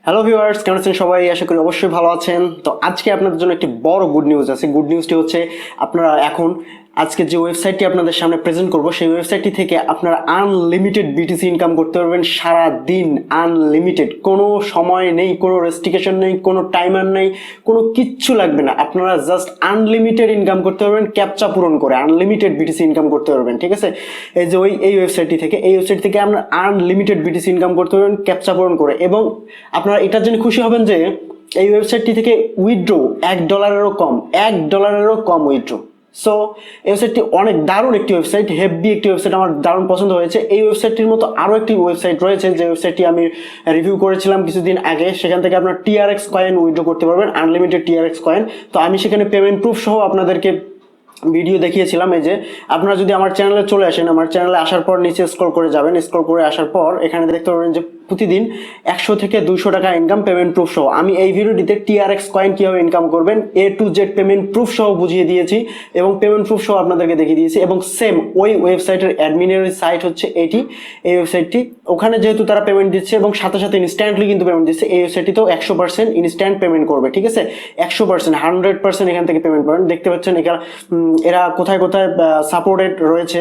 Hello viewers, কেমন আছেন সবাই? আশা করি অবশ্যই ভালো আছেন। তো আজকে আপনাদের জন্য একটি বড় গুড নিউজ আছে। গুড নিউজটি হচ্ছে আপনারা এখন আজকে যে ওয়েবসাইটটি আপনাদের সামনে প্রেজেন্ট করব সেই ওয়েবসাইটটি থেকে আপনারা আনলিমিটেড বিটিসি ইনকাম করতে পারবেন সারা দিন। আনলিমিটেড, কোনো সময় নেই, কোনো রেস্ট্রিকশন নেই, কোনো টাইমার নেই, কোনো কিচ্ছু লাগবে না। আপনারা জাস্ট আনলিমিটেড ইনকাম করতে পারবেন ক্যাপচা পূরণ করে। আনলিমিটেড বিটিসি ইনকাম করতে পারবেন, ঠিক আছে? এই যে এই ওয়েবসাইটটি থেকে আপনারা আনলিমিটেড বিটিসি ইনকাম করতে পারবেন ক্যাপচা পূরণ করে। এবং আপনারা এটার জন্য খুশি হবেন যে এই ওয়েবসাইটটি থেকে উইথড্র $1 কম উইথড্র। সো এই ওয়েবসাইটটি অনেক দারুণ একটি ওয়েবসাইট, হেভি একটি ওয়েবসাইট, আমার দারুণ পছন্দ হয়েছে। এই ওয়েবসাইটটির মতো আরও একটি ওয়েবসাইট রয়েছে যে ওয়েবসাইটটি আমি রিভিউ করেছিলাম কিছুদিন আগে। সেখান থেকে আপনার টিআরএক্স কয়েন উইথড্র করতে পারবেন, আনলিমিটেড টিআরএক্স কয়েন। তো আমি সেখানে পেমেন্ট প্রুফ সহ আপনাদেরকে ভিডিও দেখিয়েছিলাম। এই যে আপনারা যদি আমার চ্যানেলে চলে আসেন, আমার চ্যানেলে আসার পর নিচে স্ক্রল করে যাবেন, স্ক্রল করে আসার পর এখানে দেখতে পারবেন যে প্রতিদিন 100 থেকে 200 টাকা ইনকাম পেমেন্ট প্রুফ সহ। আমি এই ভিডিওটিতে টিআরএক্স কয়েন কীভাবে ইনকাম করবেন A to Z payment proof সহ বুঝিয়ে দিয়েছি এবং পেমেন্ট প্রুফ সহ আপনাদেরকে দেখিয়ে দিয়েছি। এবং সেম ওই ওয়েবসাইটের অ্যাডমিনের সাইট হচ্ছে এই ওয়েবসাইটটি। ওখানে যেহেতু তারা পেমেন্ট দিচ্ছে এবং সাথে সাথে ইনস্ট্যান্টলি কিন্তু পেমেন্ট দিচ্ছে, এই ওয়েবসাইটটিতেও 100% ইনস্ট্যান্ট পেমেন্ট করবে, ঠিক আছে? 100%, 100% এখান থেকে পেমেন্ট পাবেন। দেখতে পাচ্ছেন এরা কোথায় কোথায় সাপোর্টেড রয়েছে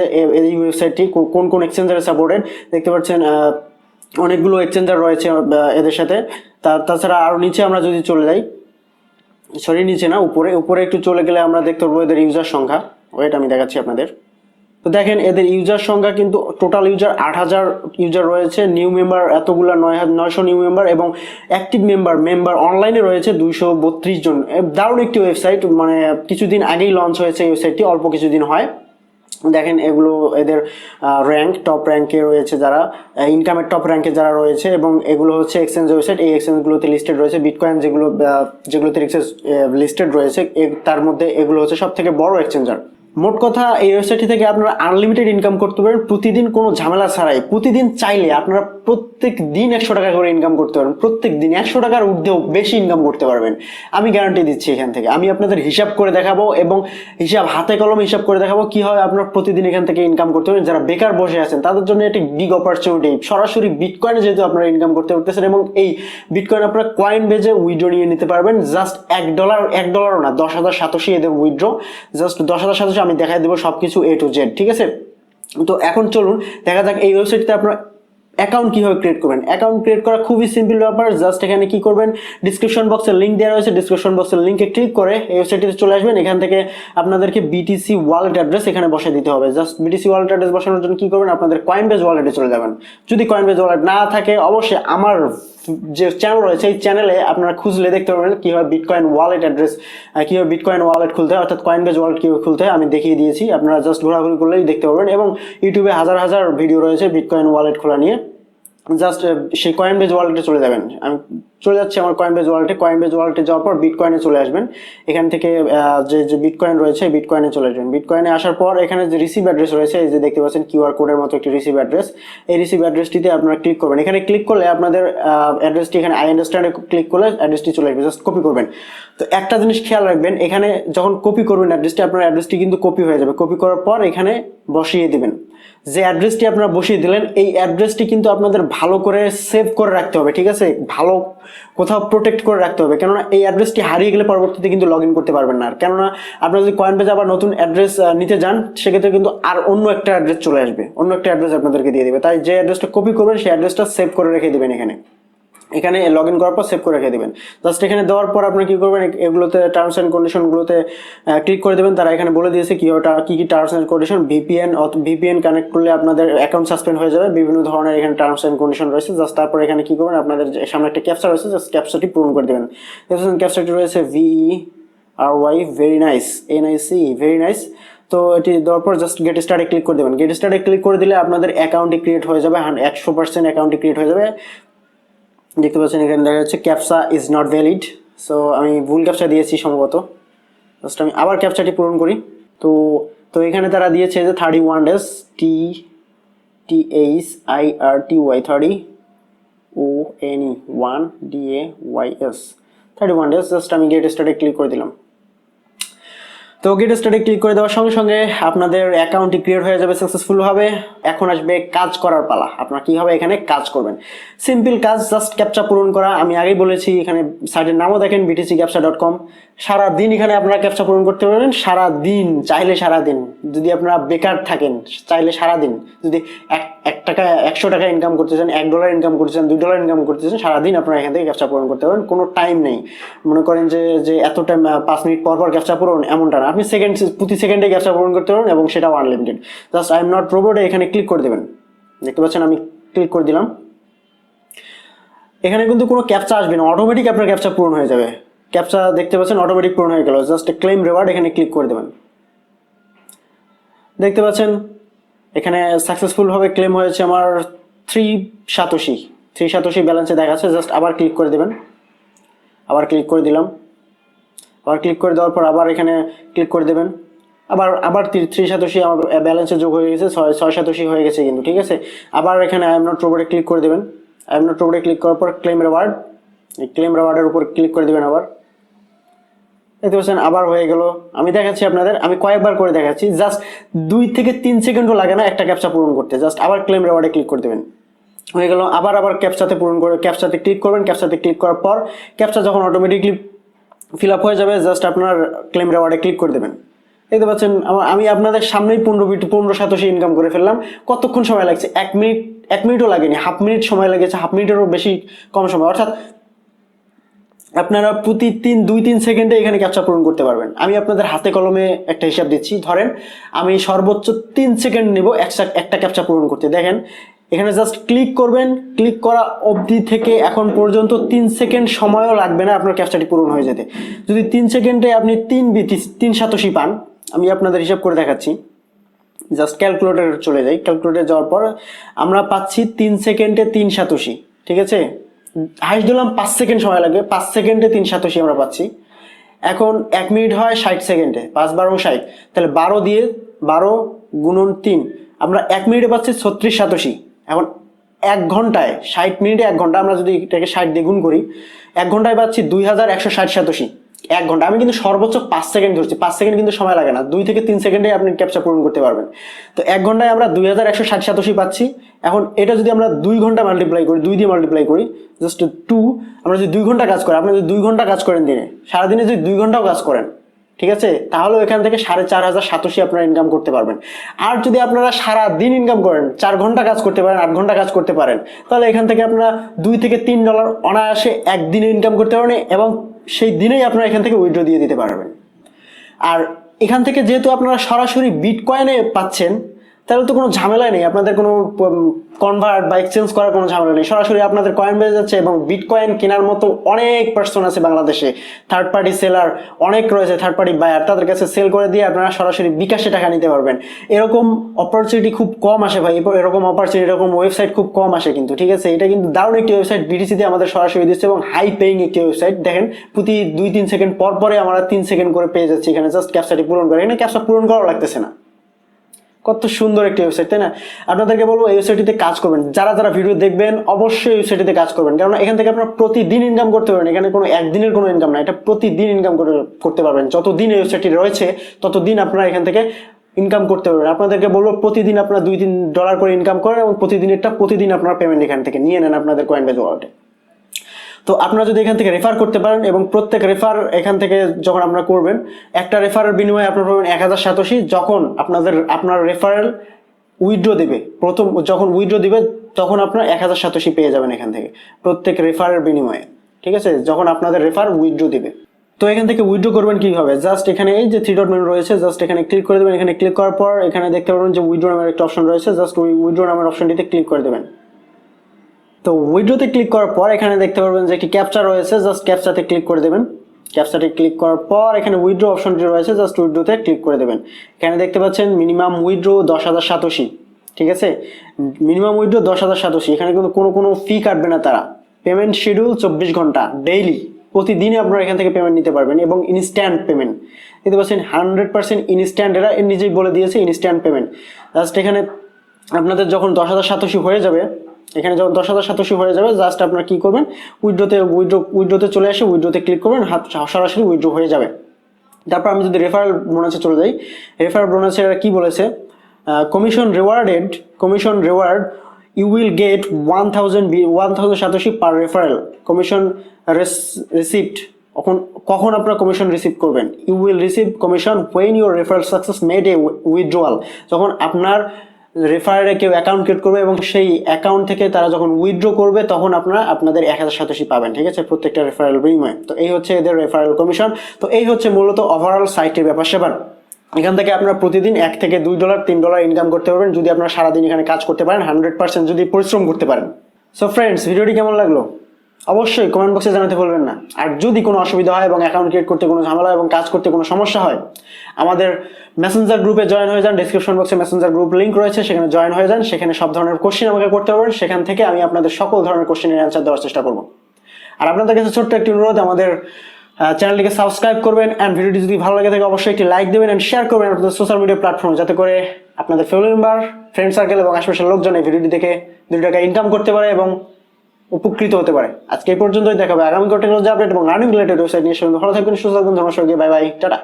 এই ওয়েবসাইটটি, কোন কোন এক্সচেঞ্জারে সাপোর্টেড দেখতে পাচ্ছেন। অনেকগুলো এক্সচেঞ্জার রয়েছে এদের সাথে। তাছাড়া আরও নিচে আমরা যদি চলে যাই, নিচে না, উপরে একটু চলে গেলে আমরা দেখতে পাবো এদের ইউজার সংখ্যা। ওয়েট, আমি দেখাচ্ছি আপনাদের। তো দেখেন এদের ইউজার সংখ্যা কিন্তু টোটাল ইউজার 8000 ইউজার রয়েছে, নিউ মেম্বার এতগুলা 900 নিউ মেম্বার, এবং অ্যাক্টিভ মেম্বার অনলাইনে রয়েছে 232 জন। দারুণ একটি ওয়েবসাইট, মানে কিছুদিন আগেই লঞ্চ হয়েছে এই ওয়েবসাইটটি, অল্প কিছুদিন হয়। দেখেন এগুলো এদের টপ র্যাঙ্কে রয়েছে, যারা ইনকামের টপ র্যাঙ্কে যারা রয়েছে, এবং এগুলো হচ্ছে এক্সচেঞ্জ ওয়েবসাইট। এই এক্সচেঞ্জগুলোতে লিস্টেড রয়েছে বিটকয়েন, যেগুলোতে লিস্টেড রয়েছে তার মধ্যে এগুলো হচ্ছে সব থেকে বড় এক্সচেঞ্জার। মোট কথা, এই ওয়েবসাইটটি থেকে আপনারা আনলিমিটেড ইনকাম করতে পারেন প্রতিদিন, কোনো ঝামেলা ছাড়াই। প্রতিদিন চাইলে আপনারা প্রত্যেক দিন 100 টাকা করে ইনকাম করতে পারেন। প্রত্যেক দিন 100 টাকার ঊর্ধ্বেও বেশি ইনকাম করতে পারবেন, আমি গ্যারান্টি দিচ্ছি। এখান থেকে আমি আপনাদের হিসাব করে দেখাবো এবং হাতে কলমে হিসাব করে দেখাবো কি হয় আপনারা প্রতিদিন এখান থেকে ইনকাম করতে পারেন। যারা বেকার বসে আছেন তাদের জন্য একটি বিগ অপরচুনিটি। সরাসরি বিটকয়েনে যেহেতু আপনারা ইনকাম করতে পারতেছেন, এবং এই বিটকয়েন আপনারা কয়েন বেজে উইথড্র নিয়ে নিতে পারবেন। জাস্ট $1 না, 10,000 সাতোশি এদের উইথড্র। জাস্ট 10,000 সাতোশি আমি দেখাই দেবো সবকিছু A to Z, ঠিক আছে? তো এখন চলুন দেখা যাক এই ওয়েবসাইটে আপনারা অ্যাকাউন্ট কিভাবে ক্রিয়েট করবেন। অ্যাকাউন্ট ক্রিয়েট করা খুবই সিম্পল ব্যাপার। জাস্ট এখানে কি করবেন, ডিসক্রিপশন বক্সের লিঙ্ক দেওয়া রয়েছে, ডিসক্রিপশন বক্সের লিঙ্কে ক্লিক করে এই ওয়েবসাইটে চলে আসবেন। এখান থেকে আপনাদেরকে বিটিসি ওয়ালেট অ্যাড্রেস এখানে বসে দিতে হবে। জাস্ট বিটিসি ওয়ালেট অ্যাড্রেস বসানোর জন্য কি করবেন, আপনাদের কয়েনবেজ ওয়ালেটে চলে যাবেন। যদি কয়েনবেজ ওয়ালেট না থাকে, অবশ্যই আমার যে চ্যানেল রয়েছে এই চ্যানেলে আপনারা খুঁজলে দেখতে পারবেন কিভাবে বিটকয়েন ওয়ালেট অ্যাড্রেস, কিভাবে বিটকয়েন ওয়ালেট খুলতে হয়, অর্থাৎ কয়েনবেজ ওয়ালেট কিভাবে খুলতে হয় আমি দেখিয়ে দিয়েছি। আপনারা জাস্ট ঘোরাঘুরি করলেই দেখতে পারবেন, এবং ইউটিউবে হাজার হাজার ভিডিও রয়েছে বিটকয়েন ওয়ালেট খোলা নিয়ে। জাস্ট সেই কয়েনবেজ ওয়ালেটে চলে যাবেন। আমি চলে যাচ্ছি আমার কয়েনবেজ ওয়ালেটে যাওয়ার পর বিটকয়েনে চলে আসবেন। এখান থেকে যে বিটকয়েন রয়েছে বিটকয়েনে চলে আসবেন। বিটকয়েনে আসার পর এখানে যে রিসিভ অ্যাড্রেস রয়েছে, এই যে দেখতে পাচ্ছেন কিউআর কোডের মতো একটি রিসিভ অ্যাড্রেস, এই রিসিভ অ্যাড্রেসটিতে আপনারা ক্লিক করবেন। এখানে ক্লিক করলে আপনাদের অ্যাড্রেসটি, এখানে আই আন্ডারস্ট্যান্ডে ক্লিক করলে অ্যাড্রেসটি চলে আসবে। জাস্ট কপি করবেন। তো একটা জিনিস খেয়াল রাখবেন, এখানে যখন কপি করবেন অ্যাড্রেসটি, আপনার অ্যাড্রেসটি কিন্তু কপি হয়ে যাবে। কপি করার পর এখানে বসিয়ে দিবেন। যে অ্যাড্রেসটি আপনারা বসিয়ে দিলেন এই অ্যাড্রেসটি কিন্তু আপনাদের ভালো করে সেভ করে রাখতে হবে, ঠিক আছে? ভালো কোথাও প্রোটেক্ট করে রাখতে হবে, কেননা এই অ্যাড্রেসটি হারিয়ে গেলে পরবর্তীতে কিন্তু লগ ইন করতে পারবেন না। আর কেননা আপনারা যদি কয়েনবেজে আবার নতুন অ্যাড্রেস নিতে যান, সেক্ষেত্রে কিন্তু আর অন্য একটা অ্যাড্রেস চলে আসবে, অন্য একটা অ্যাড্রেস আপনাদেরকে দিয়ে দেবে। তাই যে অ্যাড্রেসটা কপি করবেন সেই অ্যাড্রেসটা সেভ করে রেখে দেবেন। এখানে লগ ইন করার পর সেভ করে রেখে দেবেন। জাস্ট এখানে দেওয়ার পর আপনি কি করবেন, এগুলোতে টার্মস অ্যান্ড কন্ডিশনগুলোতে ক্লিক করে দেবেন। তারা এখানে বলে দিয়েছে কি কি terms and condition. VPN connect করলে আপনাদের অ্যাকাউন্ট সাসপেন্ড হয়ে যাবে, বিভিন্ন ধরনের এখানে টার্মস অ্যান্ড কন্ডিশন রয়েছে। জাস্ট তারপর এখানে কি করবেন, আপনাদের সামনে একটা ক্যাপচা রয়েছে, জাস্ট ক্যাপচাটি পূরণ করে দেবেন। ক্যাপচাটি রয়েছে VERY, very nice, NIC, very nice. তো এটি দেওয়ার পর জাস্ট গেট স্টার্টে ক্লিক করে দেবেন। গেট স্টার্টে ক্লিক করে দিলে আপনাদের অ্যাকাউন্টটি ক্রিয়েট হয়ে যাবে, 100% অ্যাকাউন্টটি ক্রিয়েট হয়ে যাবে। দেখতে পাচ্ছেন এখানে দেখা যাচ্ছে captcha is not valid. So আমি ভুল ক্যাপচা দিয়েছি সম্ভবত। জাস্ট আমি আবার ক্যাপচাটি পূরণ করি। তো এখানে তারা দিয়েছে যে 31 days, THIRTY 30 ONE 1 DAYS 31 days। Just আমি গেট স্টার্টে ক্লিক করে দিলাম। তো গেট স্টার্টে ক্লিক করে দেওয়ার সঙ্গে সঙ্গে আপনাদের অ্যাকাউন্টটি ক্রিয়েট হয়ে যাবে সাকসেসফুল ভাবে। এখন আসবে কাজ করার পালা। আপনারা কিভাবে এখানে কাজ করবেন, সিম্পল কাজ, জাস্ট ক্যাপচা পূরণ করা। আমি আগেই বলেছি, এখানে সাইটের নামও দেখেন btccaptcha.com। সারাদিন এখানে আপনারা ক্যাপচা পূরণ করতে পারবেন, সারাদিন, চাইলে সারাদিন। যদি আপনারা বেকার থাকেন, চাইলে সারাদিন, যদি এক টাকা 100 টাকা ইনকাম করতে চান, $1 ইনকাম করতে চান, $2 ইনকাম করতে চান, সারাদিন আপনারা এখান থেকে ক্যাপচা পূরণ করতে পারেন। কোনো টাইম নেই, মনে করেন যে এত টাইম 5 মিনিট পর পর ক্যাপচা পূরণ এমনটা না। আপনি প্রতি সেকেন্ডে ক্যাপচা পূরণ করতে পারেন এবং সেটাও unlimited. Just I am not রোবটে এখানে ক্লিক করে দেবেন। দেখতে পাচ্ছেন আমি ক্লিক করে দিলাম। এখানে কিন্তু কোনো ক্যাপচা আসবে না, অটোমেটিক আপনার ক্যাপচা পূরণ হয়ে যাবে। ক্যাপচা দেখতে পাচ্ছেন অটোমেটিক পূরণ হয়ে গেল। জাস্ট ক্লেম রিওয়ার্ড এখানে ক্লিক করে দেবেন। দেখতে পাচ্ছেন এখানে সাকসেসফুল ভাবে ক্লেম হয়েছে আমার 3 সাতোশি ব্যালেন্সে দেখাচ্ছে। জাস্ট আবার ক্লিক করে দেবেন। আবার ক্লিক করে দিলাম। আবার ক্লিক করে দেওয়ার পর আবার এখানে ক্লিক করে দেবেন। আবার 3 সাতোশি আমার ব্যালেন্সে যোগ হয়ে গেছে, 6 সাতোশি হয়ে গেছে কিন্তু, ঠিক আছে। আবার এখানে আই এম নট রোবটে ক্লিক করে দেবেন। আই এম নট রোবটে ক্লিক করার পর ক্লেম রিওয়ার্ড, এই ক্লেম রিওয়ার্ডের উপর ক্লিক করে দেবেন। আবার দেখতে পাচ্ছেন আবার হয়ে গেল। আমি দেখাচ্ছি আপনাদের, আমি কয়েকবার করে দেখাচ্ছি। জাস্ট 2 থেকে 3 সেকেন্ডও লাগে না একটা ক্যাপচা পূরণ করতে। জাস্ট আবার ক্লেম রিওয়ার্ডে ক্লিক করে দেবেন। হয়ে গেল। আবার ক্যাপচাতে পূরণ করে ক্যাপচাতে ক্লিক করবেন। ক্যাপচাতে ক্লিক করার পর ক্যাপচা যখন অটোমেটিকলি ফিল আপ হয়ে যাবে, জাস্ট আপনার ক্লেম রিওয়ার্ডে ক্লিক করে দেবেন। দেখতে পাচ্ছেন আমি আপনাদের সামনেই 15 সাতোশি ইনকাম করে ফেললাম। কতক্ষণ সময় লাগছে? 1 মিনিটও লাগেনি, হাফ মিনিট সময় লেগেছে, হাফ মিনিটেরও বেশি কম সময়। অর্থাৎ আপনারা প্রতি 2-3 সেকেন্ডে এখানে ক্যাপচা পূরণ করতে পারবেন। আমি আপনাদের হাতে কলমে একটা হিসাব দিচ্ছি। ধরেন আমি সর্বোচ্চ 3 সেকেন্ড নেব একটা ক্যাপচা পূরণ করতে। দেখেন এখানে জাস্ট ক্লিক করবেন, ক্লিক করা অবধি থেকে এখন পর্যন্ত 3 সেকেন্ড সময়ও লাগবে না আপনার ক্যাপচাটি পূরণ হয়ে যেতে। যদি 3 সেকেন্ডে আপনি 3 সাতোশি পান, আমি আপনাদের হিসাব করে দেখাচ্ছি। জাস্ট ক্যালকুলেটর চলে যাই। ক্যালকুলেটর যাওয়ার পর আমরা পাচ্ছি 3 সেকেন্ডে 3 সাতোশি, ঠিক আছে। হাইস্ট দিলাম 5 সেকেন্ড সময় লাগবে, 5 সেকেন্ডে 3 সাতোশি আমরা পাচ্ছি। এখন 1 মিনিট হয় 60 সেকেন্ডে, 5-12 60, তাহলে 12 গুণন 3, আমরা 1 মিনিটে পাচ্ছি 36 সাতোশি। এখন 1 ঘন্টায় 60 মিনিটে 1 ঘন্টা, আমরা যদি এটাকে 60 দিয়ে গুণ করি, 1 ঘন্টায় পাচ্ছি 2160 সাতোশি। 1 ঘন্টা, আমি কিন্তু সর্বোচ্চ 5 সেকেন্ড ধরছি, 5 সেকেন্ড কিন্তু সময় লাগে না, 2 থেকে 3 সেকেন্ডে আপনি ক্যাপচা পূরণ করতে পারবেন। তো 1 ঘন্টায় আমরা 2160 সাতোশি পাচ্ছি। এখন এটা যদি আমরা 2 ঘন্টা মাল্টিপ্লাই করি, 2 দিয়ে মাল্টিপ্লাই করি, জাস্ট 2, আমরা যদি 2 ঘন্টা কাজ করি, আপনি যদি 2 ঘন্টা কাজ করেন দিনে, সারাদিনে যদি 2 ঘন্টাও কাজ করেন, ঠিক আছে, তাহলে এখান থেকে 4500 সাতোশি আপনারা ইনকাম করতে পারবেন। আর যদি আপনারা সারা দিন ইনকাম করেন, 4 ঘন্টা কাজ করতে পারেন, 8 ঘন্টা কাজ করতে পারেন, তাহলে এখান থেকে আপনারা $2 থেকে $3 অনায়াসে একদিনে ইনকাম করতে পারেন এবং সেই দিনেই আপনারা এখান থেকে উইথড্র দিয়ে দিতে পারবেন। আর এখান থেকে যেহেতু আপনারা সরাসরি বিটকয়েনে পাচ্ছেন, তাহলে তো কোনো ঝামেলাই নেই, আপনাদের কোনো কনভার্ট বা এক্সচেঞ্জ করার কোনো ঝামেলা নেই। সরাসরি আপনাদের কয়েন বেজে যাচ্ছে এবং বিটকয়েন কেনার মতো অনেক পার্সন আছে বাংলাদেশে, থার্ড পার্টি সেলার অনেক রয়েছে, থার্ড পার্টি বায়ার, তাদের কাছে সেল করে দিয়ে আপনারা সরাসরি বিকাশে টাকা নিতে পারবেন। এরকম অপরচুনিটি খুব কম আসে ভাই, এরকম অপরচুনিটি, এরকম ওয়েবসাইট খুব কম আসে কিন্তু, ঠিক আছে। এটা কিন্তু দারুণ একটি ওয়েবসাইট, বিটিসিতে আমাদের সরাসরি দিচ্ছে এবং হাই পেইং একটি ওয়েবসাইট। দেখেন প্রতি 2-3 সেকেন্ড পর পরে আমরা 3 সেকেন্ড করে পেয়ে যাচ্ছি এখানে, জাস্ট ক্যাপচাটি পূরণ করে। এখানে ক্যাপচা পূরণ করাও লাগতেছে না। কত সুন্দর একটি ওয়েবসাইট, তাই না? আপনাদেরকে বলবো এই ওয়েবসাইটটিতে কাজ করবেন। যারা যারা ভিডিও দেখবেন অবশ্যই ওয়েবসাইটটিতে কাজ করবেন, কারণ এখান থেকে আপনারা প্রতিদিন ইনকাম করতে পারবেন। এখানে কোনো একদিনের কোনো ইনকাম না, এটা প্রতিদিন ইনকাম করতে পারবেন। যতদিন এই ওয়েবসাইটটি রয়েছে ততদিন আপনারা এখান থেকে ইনকাম করতে পারবেন। আপনাদেরকে বলবো প্রতিদিন আপনারা $2-3 করে ইনকাম করেন এবং প্রতিদিন আপনারা পেমেন্ট এখান থেকে নিয়ে নেন আপনাদের কয়েনবেজ ওয়ালেটে। তো আপনারা যদি এখান থেকে রেফার করতে পারেন এবং প্রত্যেক রেফার এখান থেকে যখন আপনারা করবেন, একটা রেফারের বিনিময়ে আপনারা পাবেন 1000 সাতোশি। যখন আপনার রেফারেল উইথড্র দেবে, যখন উইথড্র দিবে তখন আপনারা 1000 সাতোশি পেয়ে যাবেন এখান থেকে প্রত্যেক রেফারের বিনিময়ে, ঠিক আছে, যখন আপনাদের রেফার উইথড্র দিবে। তো এখান থেকে উইথড্র করবেন কিভাবে? জাস্ট এখানে এই যে 3 ডট মেনু রয়েছে, জাস্ট এখানে ক্লিক করে দেবেন। এখানে ক্লিক করার পর এখানে দেখতে পারবেন যে উইথড্র নামের একটা অপশন রয়েছে, জাস্ট ওই উইথড্র নামের অপশনটিতে ক্লিক করে দেবেন। তো উইথড্রতে ক্লিক করার পর এখানে দেখতে পারবেন যে একটি ক্যাপচা রয়েছে, জাস্ট ক্যাপচাতে ক্লিক করে দেবেন। ক্যাপচাতে ক্লিক করার পর এখানে উইথড্র অপশনটি রয়েছে, জাস্ট উইথড্রতে ক্লিক করে দেবেন। এখানে দেখতে পাচ্ছেন মিনিমাম উইথড্র 10,000 সাতোশি, ঠিক আছে, মিনিমাম উইথড্র 10,000 সাতোশি। এখানে কিন্তু কোনো ফি কাটবে না তারা। পেমেন্ট শিডিউল 24 ঘন্টা ডেইলি, প্রতিদিনই আপনারা এখান থেকে পেমেন্ট নিতে পারবেন এবং ইনস্ট্যান্ট পেমেন্ট দেখতে পাচ্ছেন, 100% ইনস্ট্যান্ট। এরা নিজেই বলে দিয়েছে ইনস্ট্যান্ট পেমেন্ট। জাস্ট এখানে আপনাদের যখন 10,000 সাতোশি হয়ে যাবে, এখানে যখন 10,000 সাতোশি হয়ে যাবে, জাস্ট আপনারা কি করবেন, উইথড্রতে চলে আসে, উইথড্রতে ক্লিক করবেন, সরাসরি উইথড্র হয়ে যাবে। তারপর আমি যদি রেফারেল বোনাসে চলে যাই, রেফারেল বোনাসে কি বলেছে, commission reward you will get 1000 satoshi per referral commission receipt. কখন আপনারা কমিশন রিসিভ করবেন, you will receive commission when your referral success made a withdrawal, যখন আপনার রেফারেলে কেউ অ্যাকাউন্ট ক্রিয়েট করবে এবং সেই অ্যাকাউন্ট থেকে তারা যখন উইথড্র করবে তখন আপনারা আপনাদের 1000 সাতোশি পাবেন, ঠিক আছে, প্রত্যেকটা রেফারেল বিনিময়ে। তো এই হচ্ছে এদের রেফারেল কমিশন। তো এই হচ্ছে মূলত ওভারঅল সাইটের ব্যাপার স্যাপার। এখান থেকে আপনারা প্রতিদিন $1 থেকে $2 $3 ইনকাম করতে পারবেন যদি আপনারা সারাদিন এখানে কাজ করতে পারেন, 100% যদি পরিশ্রম করতে পারেন। সো ফ্রেন্ডস, ভিডিওটি কেমন লাগলো অবশ্যই কমেন্ট বক্সে জানাতে ভুলবেন না। আর যদি কোনো অসুবিধা হয় এবং অ্যাকাউন্ট ক্রিয়েট করতে কোনো ঝামেলা এবং কাজ করতে কোনো সমস্যা হয়, আমাদের মেসেঞ্জার গ্রুপে জয়েন হয়ে যান। ডেসক্রিপশন বক্সে মেসেঞ্জার গ্রুপ লিঙ্ক রয়েছে, সেখানে জয়েন হয়ে যান। সেখানে সব ধরনের কোশ্চেন আমাকে করতে পারবেন, সেখান থেকে আমি আপনাদের সকল ধরনের কোশ্চেনের অ্যান্সার দেওয়ার চেষ্টা করব। আর আপনাদের কাছে ছোট্ট একটি অনুরোধ, আমাদের চ্যানেলটিকে সাবস্ক্রাইব করবেন অ্যান্ড ভিডিওটি যদি ভালো লাগে থাকে অবশ্যই একটি লাইক দেবেন অ্যান্ড শেয়ার করবেন আপনাদের সোশ্যাল মিডিয়া প্ল্যাটফর্ম, যাতে করে আপনাদের ফ্যামিলি মেম্বার, ফ্রেন্ড সার্কেল এবং আশেপাশের লোকজন এই ভিডিওটি দেখে $2 ইনকাম করতে পারে এবং উপকৃত হতে পারে। আজকে এই পর্যন্তই, দেখা হবে আগামী কন্টেন্ট আপডেট এবং আর্নিং রিলেটেড ওয়েবসাইট নিয়ে। ভালো থাকবেন, সুস্থ থাকবেন, ধন্যবাদ, বাই বাই, টাটা।